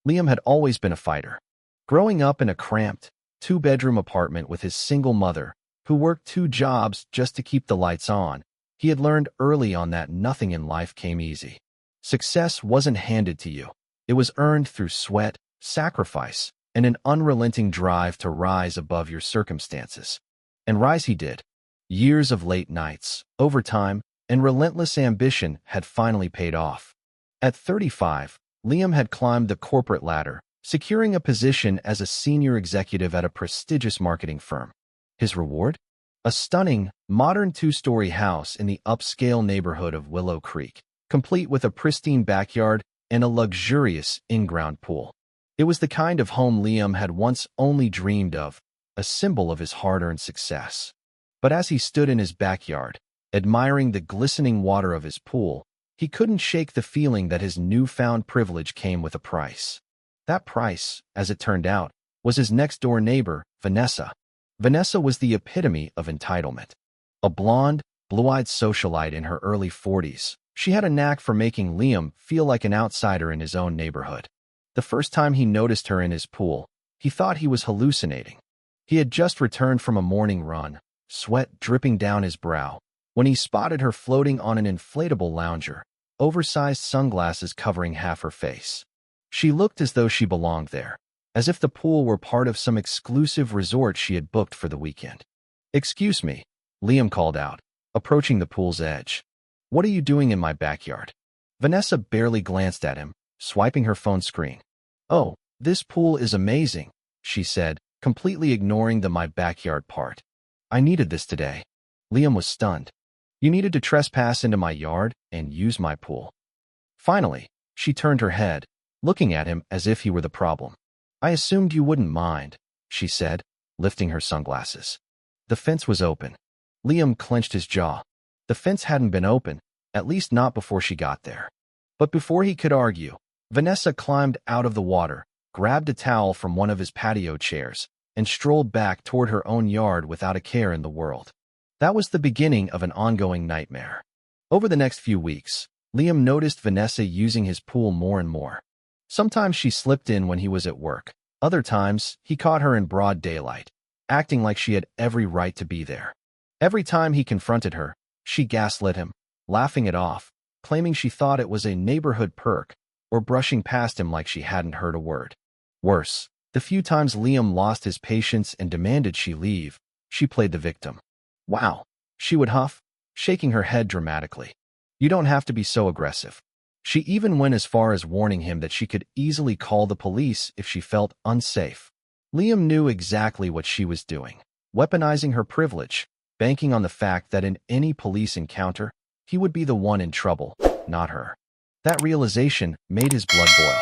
Liam had always been a fighter. Growing up in a cramped, two-bedroom apartment with his single mother, who worked two jobs just to keep the lights on, he had learned early on that nothing in life came easy. Success wasn't handed to you. It was earned through sweat, sacrifice, and an unrelenting drive to rise above your circumstances. And rise he did. Years of late nights, overtime, and relentless ambition had finally paid off. At 35, Liam had climbed the corporate ladder, securing a position as a senior executive at a prestigious marketing firm. His reward? A stunning, modern two-story house in the upscale neighborhood of Willow Creek, complete with a pristine backyard and a luxurious in-ground pool. It was the kind of home Liam had once only dreamed of, a symbol of his hard-earned success. But as he stood in his backyard, admiring the glistening water of his pool, he couldn't shake the feeling that his newfound privilege came with a price. That price, as it turned out, was his next-door neighbor, Vanessa. Vanessa was the epitome of entitlement. A blonde, blue-eyed socialite in her early 40s, she had a knack for making Liam feel like an outsider in his own neighborhood. The first time he noticed her in his pool, he thought he was hallucinating. He had just returned from a morning run, sweat dripping down his brow, when he spotted her floating on an inflatable lounger, oversized sunglasses covering half her face. She looked as though she belonged there, as if the pool were part of some exclusive resort she had booked for the weekend. "Excuse me," Liam called out, approaching the pool's edge. "What are you doing in my backyard?" Vanessa barely glanced at him, swiping her phone screen. "Oh, this pool is amazing," she said, completely ignoring the "my backyard" part. "I needed this today." Liam was stunned. "You needed to trespass into my yard and use my pool?" Finally, she turned her head, looking at him as if he were the problem. "I assumed you wouldn't mind," she said, lifting her sunglasses. The fence was open. Liam clenched his jaw. The fence hadn't been open, at least not before she got there. But before he could argue, Vanessa climbed out of the water, grabbed a towel from one of his patio chairs, and strolled back toward her own yard without a care in the world. That was the beginning of an ongoing nightmare. Over the next few weeks, Liam noticed Vanessa using his pool more and more. Sometimes she slipped in when he was at work. Other times, he caught her in broad daylight, acting like she had every right to be there. Every time he confronted her, she gaslit him, laughing it off, claiming she thought it was a neighborhood perk, or brushing past him like she hadn't heard a word. Worse, the few times Liam lost his patience and demanded she leave, she played the victim. "Wow," she would huff, shaking her head dramatically. "You don't have to be so aggressive." She even went as far as warning him that she could easily call the police if she felt unsafe. Liam knew exactly what she was doing, weaponizing her privilege, banking on the fact that in any police encounter, he would be the one in trouble, not her. That realization made his blood boil.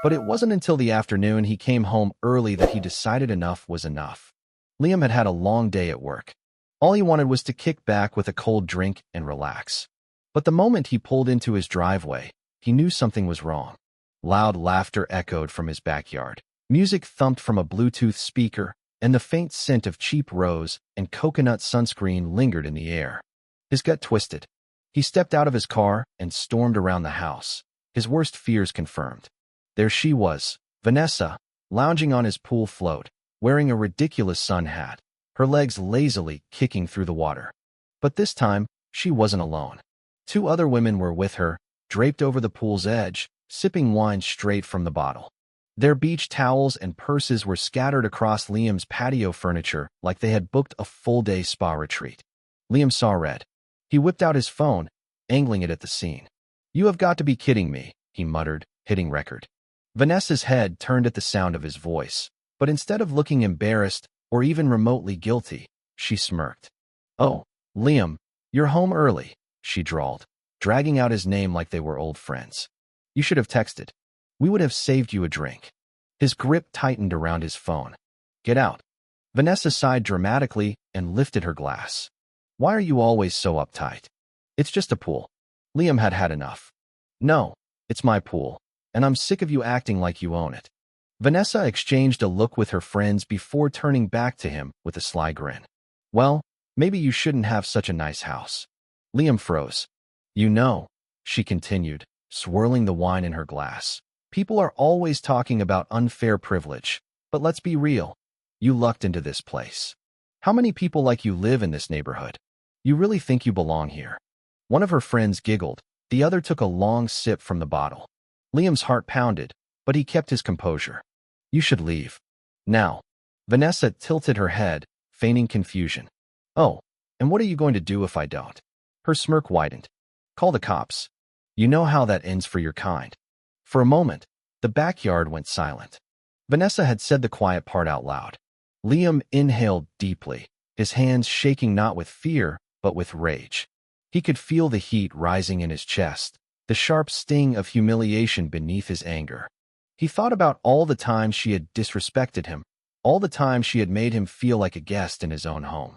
But it wasn't until the afternoon he came home early that he decided enough was enough. Liam had had a long day at work. All he wanted was to kick back with a cold drink and relax. But the moment he pulled into his driveway, he knew something was wrong. Loud laughter echoed from his backyard. Music thumped from a Bluetooth speaker, and the faint scent of cheap rose and coconut sunscreen lingered in the air. His gut twisted. He stepped out of his car and stormed around the house, his worst fears confirmed. There she was, Vanessa, lounging on his pool float, wearing a ridiculous sun hat, her legs lazily kicking through the water. But this time, she wasn't alone. Two other women were with her, draped over the pool's edge, sipping wine straight from the bottle. Their beach towels and purses were scattered across Liam's patio furniture like they had booked a full-day spa retreat. Liam saw red. He whipped out his phone, angling it at the scene. "You have got to be kidding me," he muttered, hitting record. Vanessa's head turned at the sound of his voice, but instead of looking embarrassed or even remotely guilty, she smirked. "Oh, Liam, you're home early," she drawled, dragging out his name like they were old friends. "You should have texted. We would have saved you a drink." His grip tightened around his phone. "Get out." Vanessa sighed dramatically and lifted her glass. "Why are you always so uptight?" "It's just a pool." Liam had had enough. "No, it's my pool, and I'm sick of you acting like you own it." Vanessa exchanged a look with her friends before turning back to him with a sly grin. "Well, maybe you shouldn't have such a nice house." Liam froze. "You know," she continued, swirling the wine in her glass, People are always talking about unfair privilege, but let's be real. You lucked into this place. How many people like you live in this neighborhood? You really think you belong here? One of her friends giggled. The other took a long sip from the bottle. Liam's heart pounded, but he kept his composure. You should leave. Now. Vanessa tilted her head, feigning confusion. Oh, and what are you going to do if I don't? Her smirk widened. Call the cops. You know how that ends for your kind. For a moment, the backyard went silent. Vanessa had said the quiet part out loud. Liam inhaled deeply, his hands shaking not with fear, but with rage. He could feel the heat rising in his chest, the sharp sting of humiliation beneath his anger. He thought about all the times she had disrespected him, all the times she had made him feel like a guest in his own home.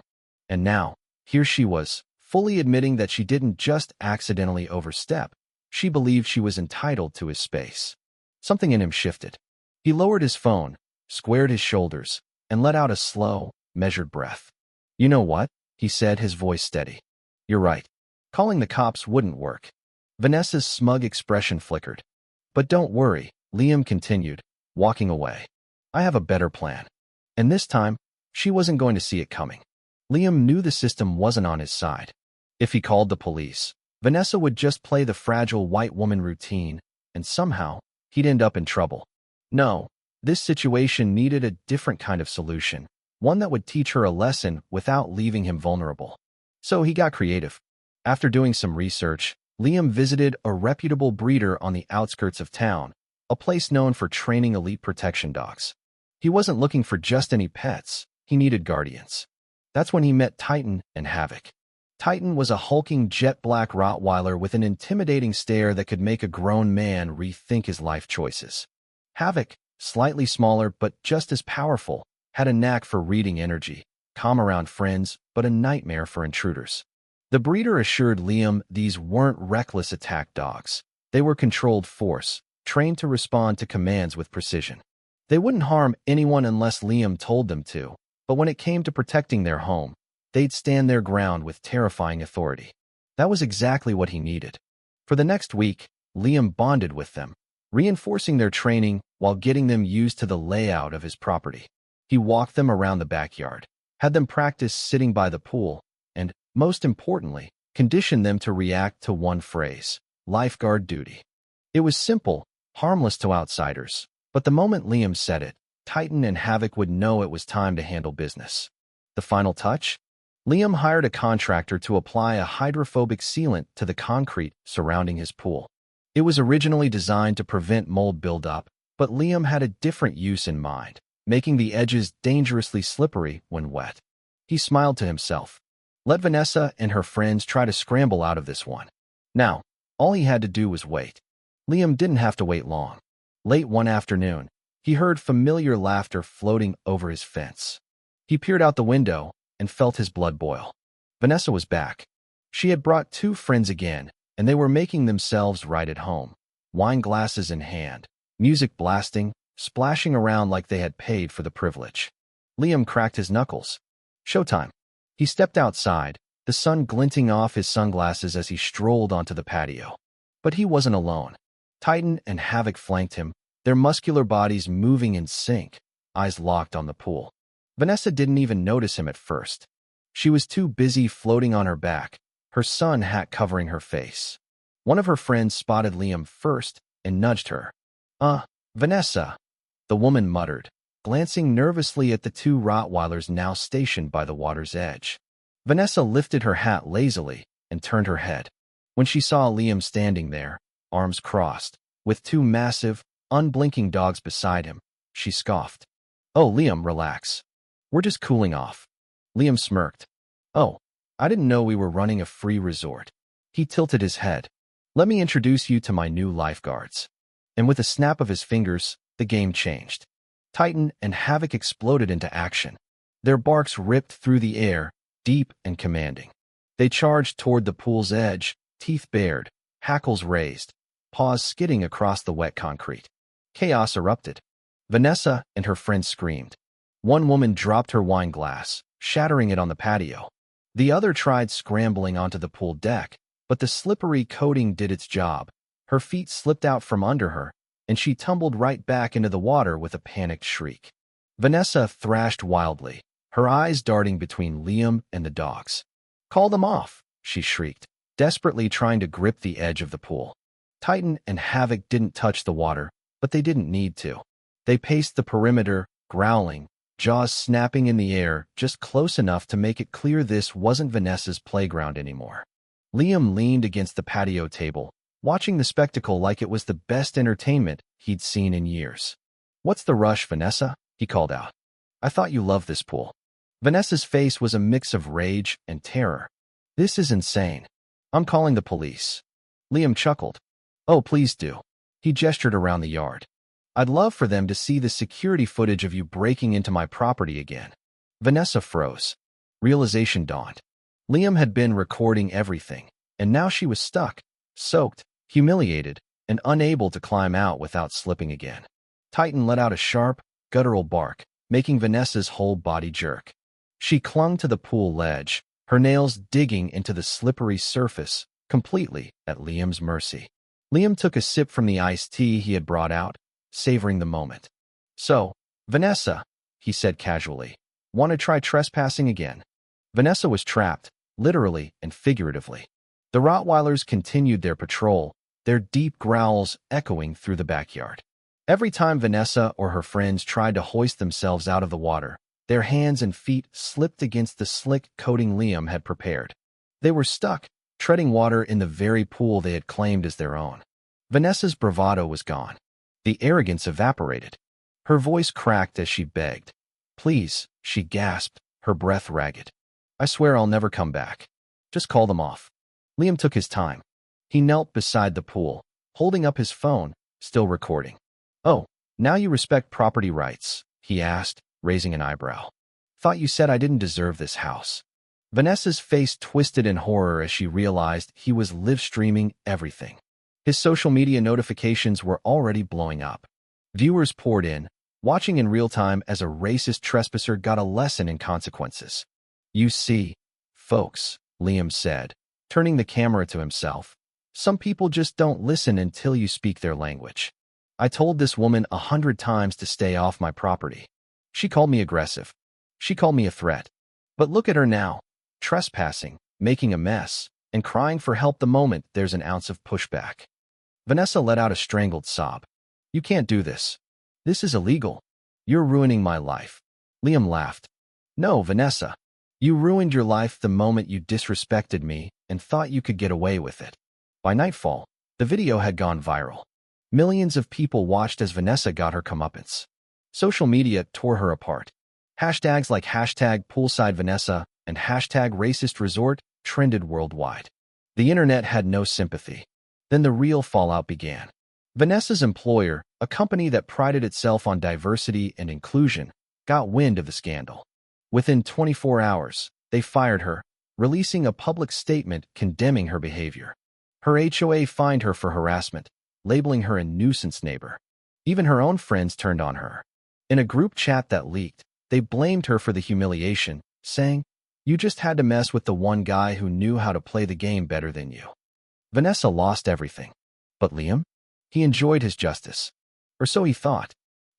And now, here she was, fully admitting that she didn't just accidentally overstep, she believed she was entitled to his space. Something in him shifted. He lowered his phone, squared his shoulders, and let out a slow, measured breath. You know what? He said, his voice steady. You're right. Calling the cops wouldn't work. Vanessa's smug expression flickered. But don't worry, Liam continued, walking away. I have a better plan. And this time, she wasn't going to see it coming. Liam knew the system wasn't on his side. If he called the police, Vanessa would just play the fragile white woman routine, and somehow, he'd end up in trouble. No, this situation needed a different kind of solution, one that would teach her a lesson without leaving him vulnerable. So he got creative. After doing some research, Liam visited a reputable breeder on the outskirts of town, a place known for training elite protection dogs. He wasn't looking for just any pets, he needed guardians. That's when he met Titan and Havoc. Titan was a hulking jet-black Rottweiler with an intimidating stare that could make a grown man rethink his life choices. Havoc, slightly smaller but just as powerful, had a knack for reading energy, calm around friends, but a nightmare for intruders. The breeder assured Liam these weren't reckless attack dogs. They were controlled force, trained to respond to commands with precision. They wouldn't harm anyone unless Liam told them to, but when it came to protecting their home, they'd stand their ground with terrifying authority. That was exactly what he needed. For the next week, Liam bonded with them, reinforcing their training while getting them used to the layout of his property. He walked them around the backyard, had them practice sitting by the pool, and, most importantly, conditioned them to react to one phrase: lifeguard duty. It was simple, harmless to outsiders, but the moment Liam said it, Titan and Havoc would know it was time to handle business. The final touch? Liam hired a contractor to apply a hydrophobic sealant to the concrete surrounding his pool. It was originally designed to prevent mold buildup, but Liam had a different use in mind, making the edges dangerously slippery when wet. He smiled to himself. Let Vanessa and her friends try to scramble out of this one. Now, all he had to do was wait. Liam didn't have to wait long. Late one afternoon, he heard familiar laughter floating over his fence. He peered out the window and felt his blood boil. Vanessa was back. She had brought two friends again, and they were making themselves right at home, wine glasses in hand, music blasting, splashing around like they had paid for the privilege. Liam cracked his knuckles. Showtime. He stepped outside, the sun glinting off his sunglasses as he strolled onto the patio. But he wasn't alone. Titan and Havoc flanked him, their muscular bodies moving in sync, eyes locked on the pool. Vanessa didn't even notice him at first. She was too busy floating on her back, her sun hat covering her face. One of her friends spotted Liam first and nudged her. Vanessa," the woman muttered, glancing nervously at the two Rottweilers now stationed by the water's edge. Vanessa lifted her hat lazily and turned her head. When she saw Liam standing there, arms crossed, with two massive, unblinking dogs beside him, she scoffed. "Oh, Liam, relax. We're just cooling off." Liam smirked. "Oh, I didn't know we were running a free resort." He tilted his head. "Let me introduce you to my new lifeguards." And with a snap of his fingers, the game changed. Titan and Havoc exploded into action. Their barks ripped through the air, deep and commanding. They charged toward the pool's edge, teeth bared, hackles raised, paws skidding across the wet concrete. Chaos erupted. Vanessa and her friends screamed. One woman dropped her wine glass, shattering it on the patio. The other tried scrambling onto the pool deck, but the slippery coating did its job. Her feet slipped out from under her, and she tumbled right back into the water with a panicked shriek. Vanessa thrashed wildly, her eyes darting between Liam and the dogs. "Call them off," she shrieked, desperately trying to grip the edge of the pool. Titan and Havoc didn't touch the water, but they didn't need to. They paced the perimeter, growling, jaws snapping in the air, just close enough to make it clear this wasn't Vanessa's playground anymore. Liam leaned against the patio table, watching the spectacle like it was the best entertainment he'd seen in years. "What's the rush, Vanessa?" he called out. "I thought you loved this pool." Vanessa's face was a mix of rage and terror. "This is insane. I'm calling the police." Liam chuckled. "Oh, please do." He gestured around the yard. "I'd love for them to see the security footage of you breaking into my property again." Vanessa froze. Realization dawned. Liam had been recording everything, and now she was stuck, soaked, humiliated, and unable to climb out without slipping again. Titan let out a sharp, guttural bark, making Vanessa's whole body jerk. She clung to the pool ledge, her nails digging into the slippery surface, completely at Liam's mercy. Liam took a sip from the iced tea he had brought out, savoring the moment. "So, Vanessa," he said casually, "want to try trespassing again?" Vanessa was trapped, literally and figuratively. The Rottweilers continued their patrol, their deep growls echoing through the backyard. Every time Vanessa or her friends tried to hoist themselves out of the water, their hands and feet slipped against the slick coating Liam had prepared. They were stuck, treading water in the very pool they had claimed as their own. Vanessa's bravado was gone. The arrogance evaporated. Her voice cracked as she begged. "Please," she gasped, her breath ragged. "I swear I'll never come back. Just call them off." Liam took his time. He knelt beside the pool, holding up his phone, still recording. "Oh, now you respect property rights?" he asked, raising an eyebrow. "Thought you said I didn't deserve this house." Vanessa's face twisted in horror as she realized he was live-streaming everything. His social media notifications were already blowing up. Viewers poured in, watching in real time as a racist trespasser got a lesson in consequences. "You see, folks," Liam said, turning the camera to himself, "some people just don't listen until you speak their language. I told this woman 100 times to stay off my property. She called me aggressive. She called me a threat. But look at her now, trespassing, making a mess, and crying for help the moment there's an ounce of pushback." Vanessa let out a strangled sob. "You can't do this. This is illegal. You're ruining my life." Liam laughed. "No, Vanessa. You ruined your life the moment you disrespected me and thought you could get away with it." By nightfall, the video had gone viral. Millions of people watched as Vanessa got her comeuppance. Social media tore her apart. Hashtags like #PoolsideVanessa and #RacistResort trended worldwide. The internet had no sympathy. Then the real fallout began. Vanessa's employer, a company that prided itself on diversity and inclusion, got wind of the scandal. Within 24 hours, they fired her, releasing a public statement condemning her behavior. Her HOA fined her for harassment, labeling her a nuisance neighbor. Even her own friends turned on her. In a group chat that leaked, they blamed her for the humiliation, saying, "You just had to mess with the one guy who knew how to play the game better than you." Vanessa lost everything. But Liam? He enjoyed his justice. Or so he thought.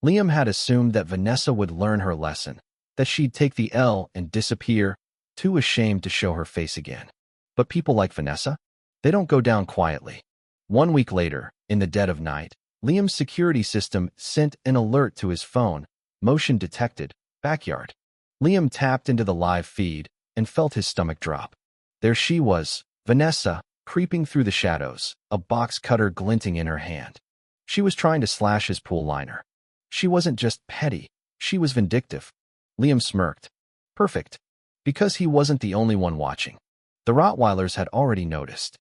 Liam had assumed that Vanessa would learn her lesson, that she'd take the L and disappear, too ashamed to show her face again. But people like Vanessa? They don't go down quietly. 1 week later, in the dead of night, Liam's security system sent an alert to his phone, motion detected, backyard. Liam tapped into the live feed and felt his stomach drop. There she was, Vanessa, creeping through the shadows, a box cutter glinting in her hand. She was trying to slash his pool liner. She wasn't just petty, she was vindictive. Liam smirked. Perfect. Because he wasn't the only one watching. The Rottweilers had already noticed.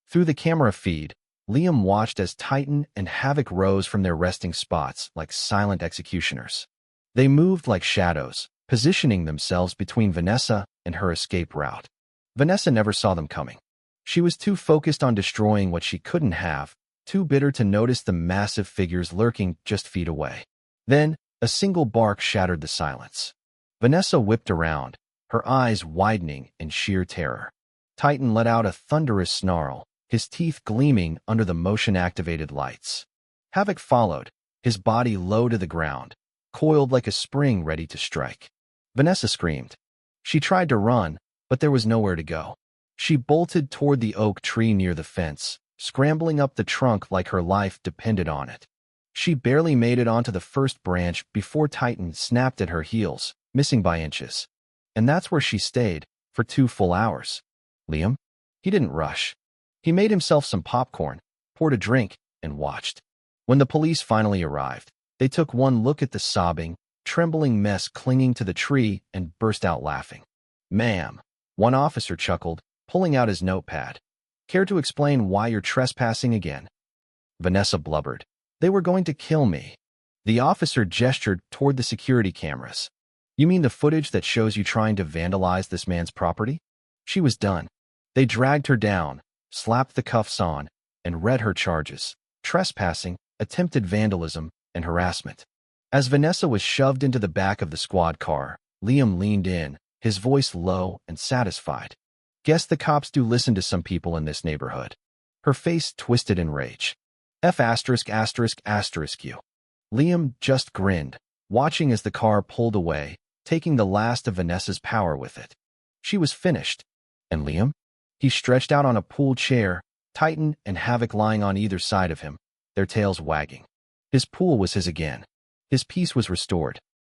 Through the camera feed, Liam watched as Titan and Havoc rose from their resting spots like silent executioners. They moved like shadows, positioning themselves between Vanessa and her escape route. Vanessa never saw them coming. She was too focused on destroying what she couldn't have, too bitter to notice the massive figures lurking just feet away. Then, a single bark shattered the silence. Vanessa whipped around, her eyes widening in sheer terror. Titan let out a thunderous snarl, his teeth gleaming under the motion-activated lights. Havoc followed, his body low to the ground, coiled like a spring ready to strike. Vanessa screamed. She tried to run, but there was nowhere to go. She bolted toward the oak tree near the fence, scrambling up the trunk like her life depended on it. She barely made it onto the first branch before Titan snapped at her heels, missing by inches. And that's where she stayed, for 2 full hours. Liam? He didn't rush. He made himself some popcorn, poured a drink, and watched. When the police finally arrived, they took one look at the sobbing, trembling mess clinging to the tree and burst out laughing. "Ma'am," one officer chuckled, pulling out his notepad. "Care to explain why you're trespassing again?" Vanessa blubbered. "They were going to kill me." The officer gestured toward the security cameras. "You mean the footage that shows you trying to vandalize this man's property?" She was done. They dragged her down, slapped the cuffs on, and read her charges: trespassing, attempted vandalism, and harassment. As Vanessa was shoved into the back of the squad car, Liam leaned in, his voice low and satisfied. "Guess the cops do listen to some people in this neighborhood." Her face twisted in rage. "F**********. You." Liam just grinned, watching as the car pulled away, taking the last of Vanessa's power with it. She was finished. And Liam? He stretched out on a pool chair, Titan and Havoc lying on either side of him, their tails wagging. His pool was his again. His peace was restored.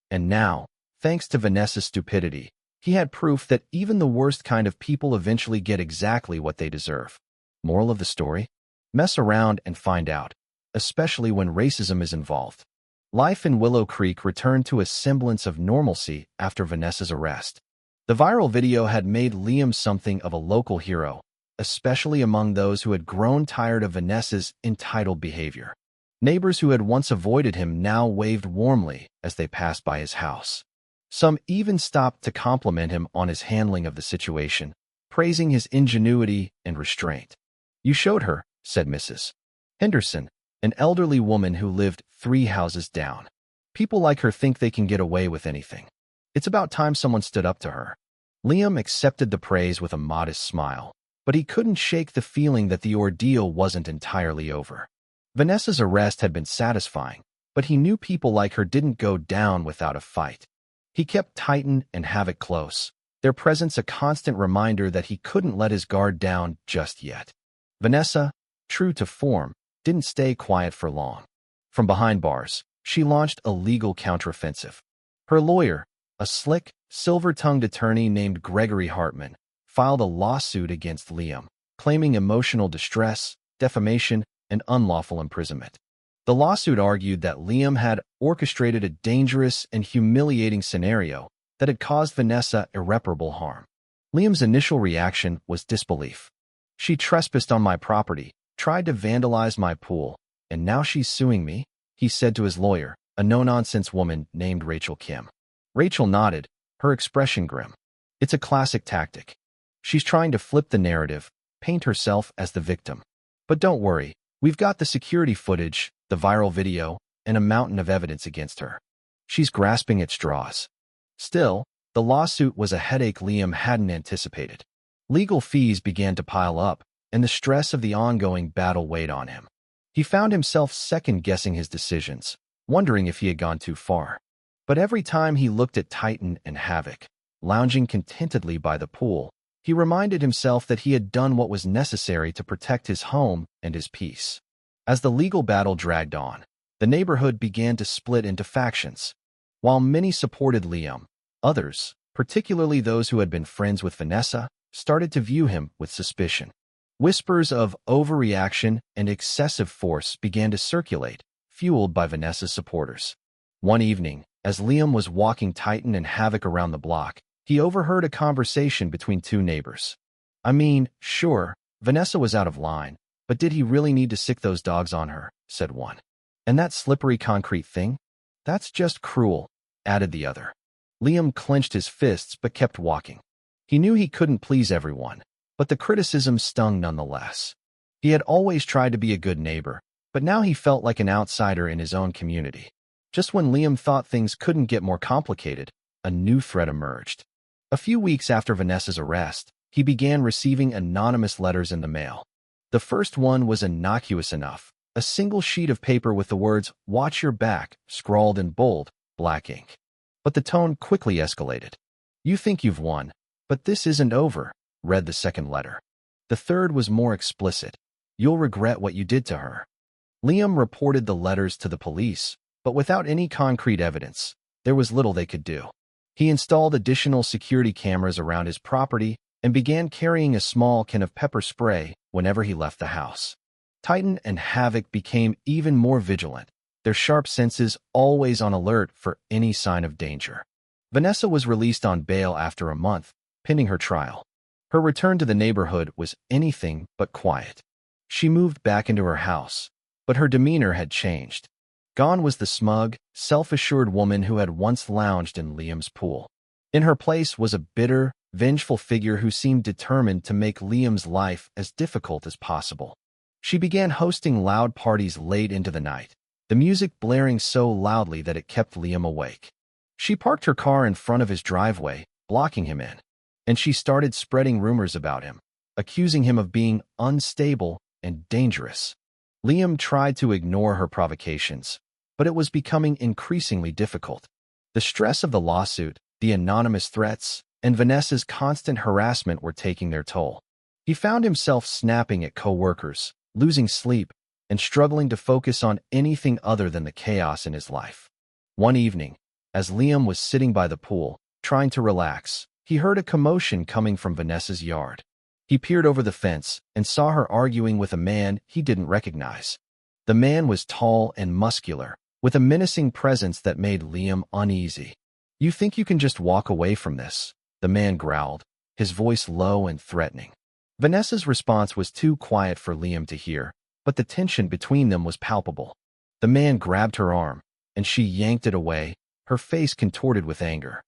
And now, thanks to Vanessa's stupidity, he had proof that even the worst kind of people eventually get exactly what they deserve. Moral of the story? Mess around and find out, especially when racism is involved. Life in Willow Creek returned to a semblance of normalcy after Vanessa's arrest. The viral video had made Liam something of a local hero, especially among those who had grown tired of Vanessa's entitled behavior. Neighbors who had once avoided him now waved warmly as they passed by his house. Some even stopped to compliment him on his handling of the situation, praising his ingenuity and restraint. "You showed her," said Mrs. Henderson, an elderly woman who lived 3 houses down. "People like her think they can get away with anything. It's about time someone stood up to her." Liam accepted the praise with a modest smile, but he couldn't shake the feeling that the ordeal wasn't entirely over. Vanessa's arrest had been satisfying, but he knew people like her didn't go down without a fight. He kept Titan and Havoc close, their presence a constant reminder that he couldn't let his guard down just yet. Vanessa, true to form, didn't stay quiet for long. From behind bars, she launched a legal counteroffensive. Her lawyer, a slick, silver-tongued attorney named Gregory Hartman, filed a lawsuit against Liam, claiming emotional distress, defamation, and unlawful imprisonment. The lawsuit argued that Liam had orchestrated a dangerous and humiliating scenario that had caused Vanessa irreparable harm. Liam's initial reaction was disbelief. "She trespassed on my property, tried to vandalize my pool, and now she's suing me?" he said to his lawyer, a no-nonsense woman named Rachel Kim. Rachel nodded, her expression grim. "It's a classic tactic. She's trying to flip the narrative, paint herself as the victim. But don't worry, we've got the security footage, the viral video, and a mountain of evidence against her. She's grasping at straws." Still, the lawsuit was a headache Liam hadn't anticipated. Legal fees began to pile up, and the stress of the ongoing battle weighed on him. He found himself second-guessing his decisions, wondering if he had gone too far. But every time he looked at Titan and Havoc, lounging contentedly by the pool, he reminded himself that he had done what was necessary to protect his home and his peace. As the legal battle dragged on, the neighborhood began to split into factions. While many supported Liam, others, particularly those who had been friends with Vanessa, started to view him with suspicion. Whispers of overreaction and excessive force began to circulate, fueled by Vanessa's supporters. One evening, as Liam was walking Titan and Havoc around the block, he overheard a conversation between 2 neighbors. "I mean, sure, Vanessa was out of line, but did he really need to sick those dogs on her?" said one. "And that slippery concrete thing? That's just cruel," added the other. Liam clenched his fists but kept walking. He knew he couldn't please everyone, but the criticism stung nonetheless. He had always tried to be a good neighbor, but now he felt like an outsider in his own community. Just when Liam thought things couldn't get more complicated, a new threat emerged. A few weeks after Vanessa's arrest, he began receiving anonymous letters in the mail. The first one was innocuous enough, a single sheet of paper with the words, "Watch your back," scrawled in bold, black ink. But the tone quickly escalated. "You think you've won, but this isn't over," read the second letter. The third was more explicit. "You'll regret what you did to her." Liam reported the letters to the police, but without any concrete evidence, there was little they could do. He installed additional security cameras around his property and began carrying a small can of pepper spray whenever he left the house. Titan and Havoc became even more vigilant, their sharp senses always on alert for any sign of danger. Vanessa was released on bail after a month, pending her trial. Her return to the neighborhood was anything but quiet. She moved back into her house, but her demeanor had changed. Gone was the smug, self-assured woman who had once lounged in Liam's pool. In her place was a bitter, vengeful figure who seemed determined to make Liam's life as difficult as possible. She began hosting loud parties late into the night, the music blaring so loudly that it kept Liam awake. She parked her car in front of his driveway, blocking him in, and she started spreading rumors about him, accusing him of being unstable and dangerous. Liam tried to ignore her provocations, but it was becoming increasingly difficult. The stress of the lawsuit, the anonymous threats, and Vanessa's constant harassment were taking their toll. He found himself snapping at coworkers, losing sleep, and struggling to focus on anything other than the chaos in his life. One evening, as Liam was sitting by the pool, trying to relax, he heard a commotion coming from Vanessa's yard. He peered over the fence and saw her arguing with a man he didn't recognize. The man was tall and muscular, with a menacing presence that made Liam uneasy. "You think you can just walk away from this?" the man growled, his voice low and threatening. Vanessa's response was too quiet for Liam to hear, but the tension between them was palpable. The man grabbed her arm, and she yanked it away, her face contorted with anger.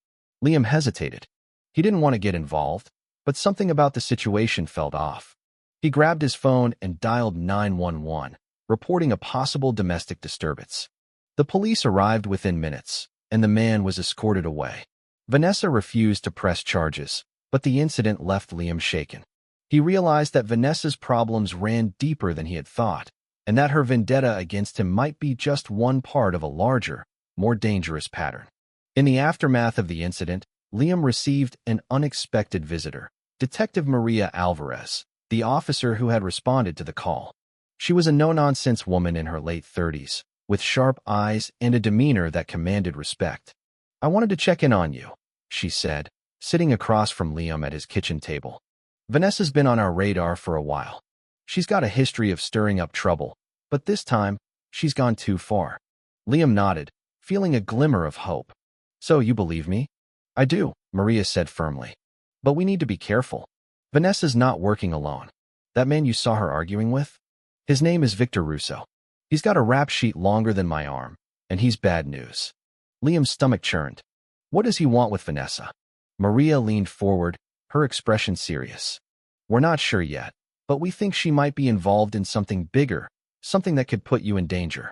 Liam hesitated. He didn't want to get involved, but something about the situation felt off. He grabbed his phone and dialed 911, reporting a possible domestic disturbance. The police arrived within minutes, and the man was escorted away. Vanessa refused to press charges, but the incident left Liam shaken. He realized that Vanessa's problems ran deeper than he had thought, and that her vendetta against him might be just one part of a larger, more dangerous pattern. In the aftermath of the incident, Liam received an unexpected visitor, Detective Maria Alvarez, the officer who had responded to the call. She was a no-nonsense woman in her late 30s, with sharp eyes and a demeanor that commanded respect. "I wanted to check in on you," she said, sitting across from Liam at his kitchen table. "Vanessa's been on our radar for a while. She's got a history of stirring up trouble, but this time, she's gone too far." Liam nodded, feeling a glimmer of hope. "So you believe me?" "I do," Maria said firmly. "But we need to be careful. Vanessa's not working alone. That man you saw her arguing with? His name is Victor Russo. He's got a rap sheet longer than my arm, and he's bad news." Liam's stomach churned. "What does he want with Vanessa?" Maria leaned forward, her expression serious. "We're not sure yet, but we think she might be involved in something bigger, something that could put you in danger.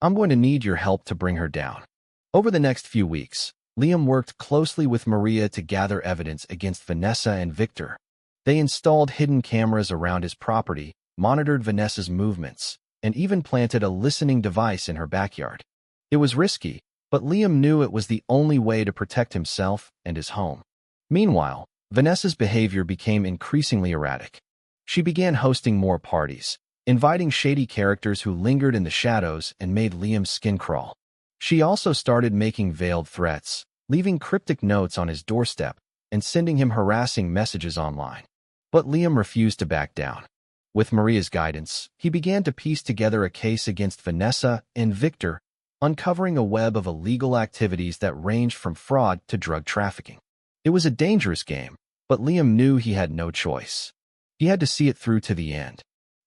I'm going to need your help to bring her down." Over the next few weeks, Liam worked closely with Maria to gather evidence against Vanessa and Victor. They installed hidden cameras around his property, monitored Vanessa's movements, and even planted a listening device in her backyard. It was risky, but Liam knew it was the only way to protect himself and his home. Meanwhile, Vanessa's behavior became increasingly erratic. She began hosting more parties, inviting shady characters who lingered in the shadows and made Liam's skin crawl. She also started making veiled threats, leaving cryptic notes on his doorstep and sending him harassing messages online. But Liam refused to back down. With Maria's guidance, he began to piece together a case against Vanessa and Victor, uncovering a web of illegal activities that ranged from fraud to drug trafficking. It was a dangerous game, but Liam knew he had no choice. He had to see it through to the end.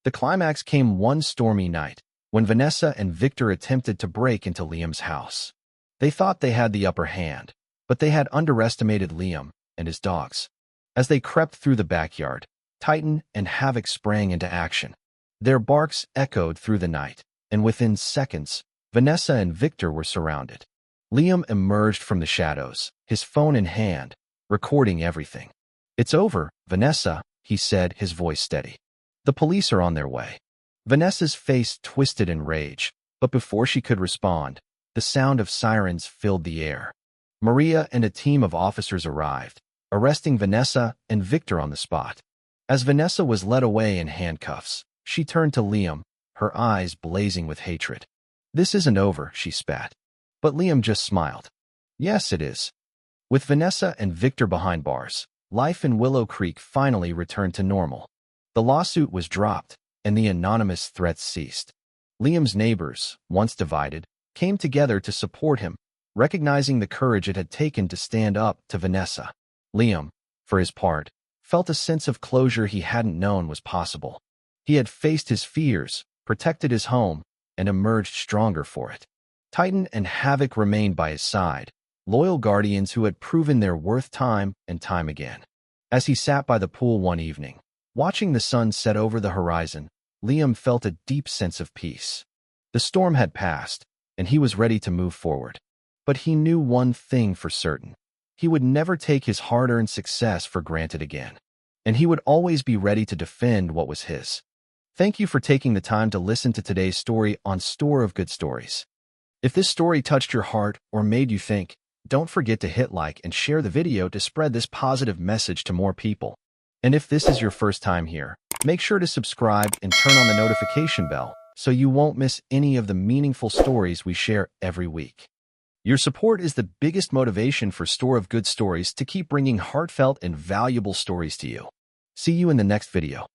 The climax came one stormy night, when Vanessa and Victor attempted to break into Liam's house. They thought they had the upper hand, but they had underestimated Liam and his dogs. As they crept through the backyard, Titan and Havoc sprang into action. Their barks echoed through the night, and within seconds, Vanessa and Victor were surrounded. Liam emerged from the shadows, his phone in hand, recording everything. "It's over, Vanessa," he said, his voice steady. "The police are on their way." Vanessa's face twisted in rage, but before she could respond, the sound of sirens filled the air. Maria and a team of officers arrived, arresting Vanessa and Victor on the spot. As Vanessa was led away in handcuffs, she turned to Liam, her eyes blazing with hatred. "This isn't over," she spat. But Liam just smiled. "Yes, it is." With Vanessa and Victor behind bars, life in Willow Creek finally returned to normal. The lawsuit was dropped, and the anonymous threats ceased. Liam's neighbors, once divided, came together to support him, recognizing the courage it had taken to stand up to Vanessa. Liam, for his part, felt a sense of closure he hadn't known was possible. He had faced his fears, protected his home, and emerged stronger for it. Titan and Havoc remained by his side, loyal guardians who had proven their worth time and time again. As he sat by the pool one evening, watching the sun set over the horizon, Liam felt a deep sense of peace. The storm had passed, and he was ready to move forward. But he knew one thing for certain. He would never take his hard-earned success for granted again, and he would always be ready to defend what was his. Thank you for taking the time to listen to today's story on Store of Good Stories. If this story touched your heart or made you think, don't forget to hit like and share the video to spread this positive message to more people. And if this is your first time here, make sure to subscribe and turn on the notification bell so you won't miss any of the meaningful stories we share every week. Your support is the biggest motivation for Store of Good Stories to keep bringing heartfelt and valuable stories to you. See you in the next video.